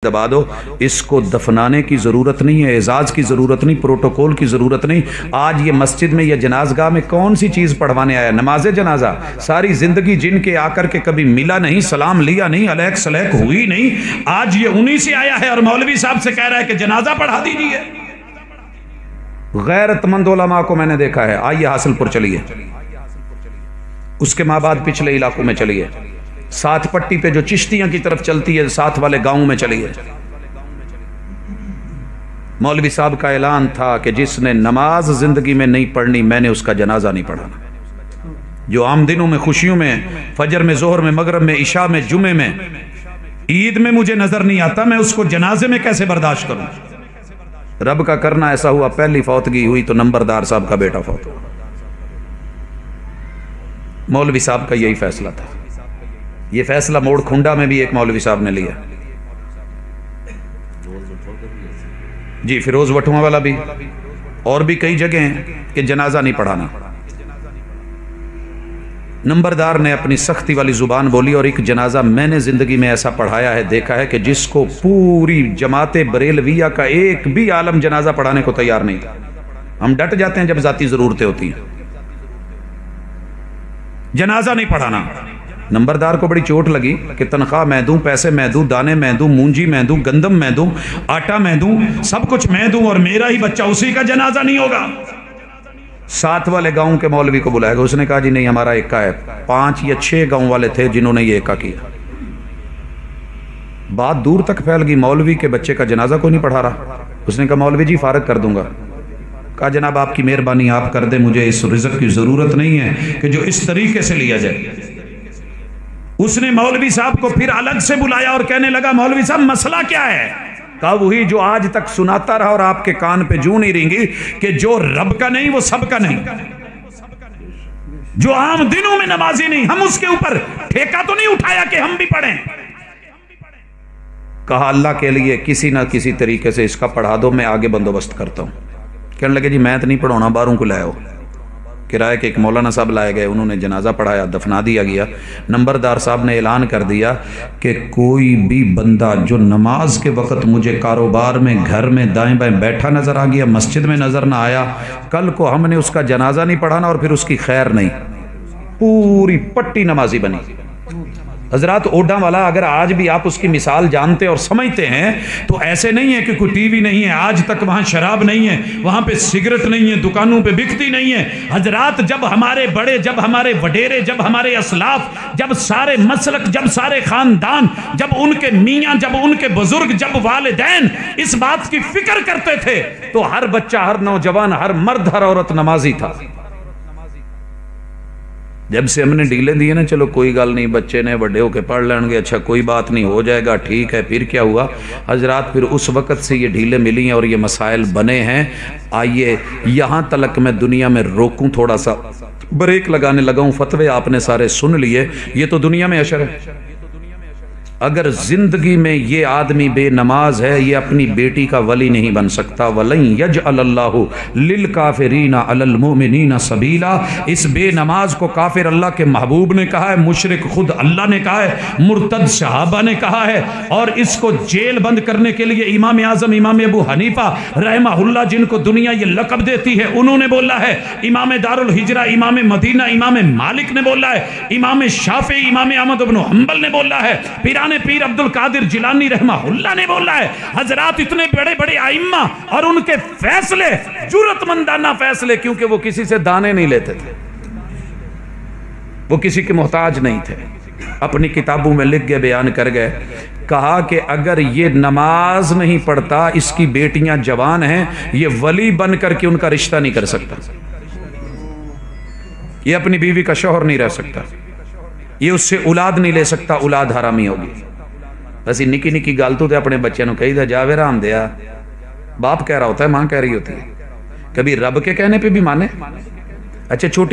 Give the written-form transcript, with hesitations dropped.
दबा दो। इसको दफनाने की ज़रूरत नहीं है, एजाज़ की ज़रूरत नहीं, प्रोटोकॉल की ज़रूरत नहीं। आज ये मस्जिद में या जनाजगाह में कौन सी चीज़ पढ़वाने आया? नमाज जनाजा। सारी ज़िंदगी जिनके आकर के कभी मिला नहीं, सलाम लिया नहीं, अलैक सलैक हुई नहीं, आज ये उन्हीं से आया है और मौलवी साहब से कह रहा है कि जनाजा पढ़ा दीजिए। गैरतमंद उलमा को मैंने देखा है। आइए हासिलपुर चलिए, उसके माँ बाद पिछले इलाकों में चलिए, साथ पट्टी पे जो चिश्तियां की तरफ चलती है साथ वाले गांव में चलिए। मौलवी साहब का ऐलान था कि जिसने नमाज जिंदगी में नहीं पढ़नी मैंने उसका जनाजा नहीं पढ़ाना। जो आम दिनों में, खुशियों में, फजर में, जोहर में, मगरब में, इशा में, जुमे में, ईद में मुझे नजर नहीं आता, मैं उसको जनाजे में कैसे बर्दाश्त करूं? रब का करना ऐसा हुआ, पहली फौतगी हुई तो नंबरदार साहब का बेटा फौत हुआ। मौलवी साहब का यही फैसला था। ये फैसला मोड़ खुंडा में भी एक मौलवी साहब ने लिया जी, फिरोज वटुआ वाला भी, और भी कई जगह हैं कि जनाजा नहीं पढ़ाना। नंबरदार ने अपनी सख्ती वाली जुबान बोली और एक जनाजा मैंने जिंदगी में ऐसा पढ़ाया है, देखा है कि जिसको पूरी जमाते बरेलविया का एक भी आलम जनाजा पढ़ाने को तैयार नहीं था। हम डट जाते हैं जब जाती जरूरतें होती हैं। जनाजा नहीं पढ़ाना। नंबरदार को बड़ी चोट लगी कि तनख्वाह मैं दूं, पैसे मैं दूं, दाने मैं दूं, मूंजी मैं दूं, गंदम मैं दूं, आटा मैं दूं, सब कुछ मैं दूं और मेरा ही बच्चा, उसी का जनाजा नहीं होगा। साथ वाले गांव के मौलवी को बुलाएगा। उसने कहा जी नहीं, हमारा एका है। 5 या 6 गांव वाले थे जिन्होंने ये एका किया। बात दूर तक फैल गई, मौलवी के बच्चे का जनाजा कोई नहीं पढ़ा रहा। उसने कहा मौलवी जी फारग कर दूंगा। कहा जनाब आपकी मेहरबानी, आप कर दे, मुझे इस रिज़्क़ की जरूरत नहीं है कि जो इस तरीके से लिया जाए। उसने मौलवी साहब को फिर अलग से बुलाया और कहने लगा मौलवी साहब मसला क्या है? कहा वही जो आज तक सुनाता रहा और आपके कान पे जूं नहीं रेंगी कि जो रब का नहीं वो सब का नहीं, जो आम दिनों में नमाजी नहीं, हम उसके ऊपर ठेका तो नहीं उठाया कि हम भी पढ़ें। कहा अल्लाह के लिए किसी ना किसी तरीके से इसका पढ़ा दो, मैं आगे बंदोबस्त करता हूं। कहने लगे जी मैं तो नहीं पढ़ाना, बाहरों को लाओ। किराए के एक मौलाना साहब लाए गए, उन्होंने जनाजा पढ़ाया, दफना दिया गया। नंबरदार साहब ने ऐलान कर दिया कि कोई भी बंदा जो नमाज के वक्त मुझे कारोबार में, घर में, दाएं बाएं बैठा नजर आ गया, मस्जिद में नजर ना आया, कल को हमने उसका जनाजा नहीं पढ़ाना और फिर उसकी खैर नहीं। पूरी पट्टी नमाजी बनी। हजरात ओडा वाला, अगर आज भी आप उसकी मिसाल जानते और समझते हैं तो ऐसे नहीं है कि कोई टीवी नहीं है, आज तक वहां शराब नहीं है, वहां पे सिगरेट नहीं है, दुकानों पे बिकती नहीं है। हजरात जब हमारे बड़े, जब हमारे वडेरे, जब हमारे असलाफ, जब सारे मसलक, जब सारे खानदान, जब उनके मियाँ, जब उनके बुजुर्ग, जब वालिदैन इस बात की फिक्र करते थे तो हर बच्चा, हर नौजवान, हर मर्द, हर औरत नमाजी था। जब से हमने ढीले दिए ना, चलो कोई गल नहीं, बच्चे ने बड़े होके पढ़ लेंगे, अच्छा कोई बात नहीं, हो जाएगा, ठीक है, फिर क्या हुआ हजरात? फिर उस वक़्त से ये ढीले मिली हैं और ये मसाइल बने हैं। आइए यहाँ तलक मैं दुनिया में रोकूं, थोड़ा सा ब्रेक लगाने लगा हूँ। फतवे आपने सारे सुन लिए, ये तो दुनिया में अशर है। अगर जिंदगी में ये आदमी बेनमाज है, ये अपनी बेटी का वली नहीं बन सकता। वलन यजअलल्लाहु लिल काफिरीना अलल मुमिनीना सबीला। इस बेनमाज को काफिर अल्लाह के महबूब ने कहा है, मुशरिक खुद अल्लाह ने कहा है, मुर्तद सहाबा ने कहा है। और इसको जेल बंद करने के लिए इमाम आजम इमाम अबू हनीफा रहमहुल्लाह, जिनको दुनिया ये लक़ब देती है, उन्होंने बोला है। इमाम दारुल हिजरा, इमाम मदीना, इमाम मालिक ने बोला है। इमाम शाफी, इमाम अहमद इब्न हंबल ने बोला है। पीर अब्दुल कादिर जिलानी रहमहुल्लाह ने बोला है। हजरात इतने बड़े बड़े आइम्मा और उनके फैसले जुर्रतमंदाना फैसले, क्योंकि वो किसी से दाने नहीं लेते थे, वो किसी के मोहताज नहीं थे। अपनी किताबों में लिख के बयान कर गए, कहा कि अगर ये नमाज नहीं पढ़ता, इसकी बेटियां जवान हैं, ये वली बन करके उनका रिश्ता नहीं कर सकता, ये अपनी बीवी का शौहर नहीं रह सकता, ये उससे औलाद नहीं ले सकता, औलाद हरामी होगी। बस निकी निकी गल तो अपने बच्चों को कही जावे राम दिया, बाप कह रहा होता है, मां कह रही होती है, कभी रब के कहने पे भी माने। अच्छा छोटी